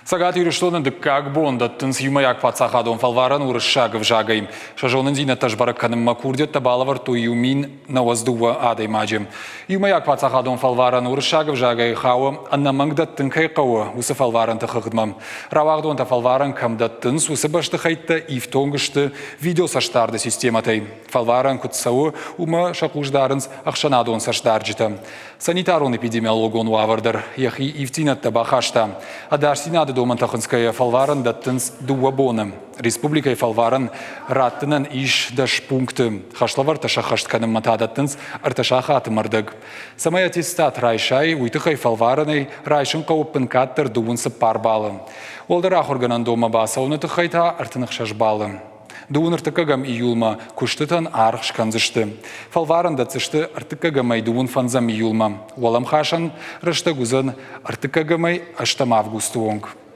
Сагат юриштонын дыккак бонда тынс юмаяк пацахадон фалваран урышагов жагайм. Шажонын зина тажбараканым макурдет табалавар то юмин на воздува адай маджим. Юмаяк пацахадон фалваран урышагов жагай хауа аннамангдат тынкай кауа усы фалваран тахыгдмам. Равагдон та фалваран камдат тынс усы баштахайтта и в тонгышты видео саштарды систематай. Фалваран кутсау ума шакуждарынс ахшанадон саштарджита. Санитарон эпидемиологон уавардар яхи ивтинат табахашта. Адарсинады Домантаханская фалваран даттынс дуабоном. Республика фалваран раттынан иш даш пункты. Хашлавар ташахаштканым матадаттынс арташаха атымардык. Самая аттестат райшай уйтыхай фалваранай райшын қауыппын каттыр дуынсы парбалы. Олдарақ органан дома баса унытыхайта артынық шашбалы. Дуын артыкагам июлма куштытан арх шканзышты. Фалваран датсышты артыкагамай дуын фанзам июлма. Уалам хашан рышта гузан артыкагамай аштам августуонг.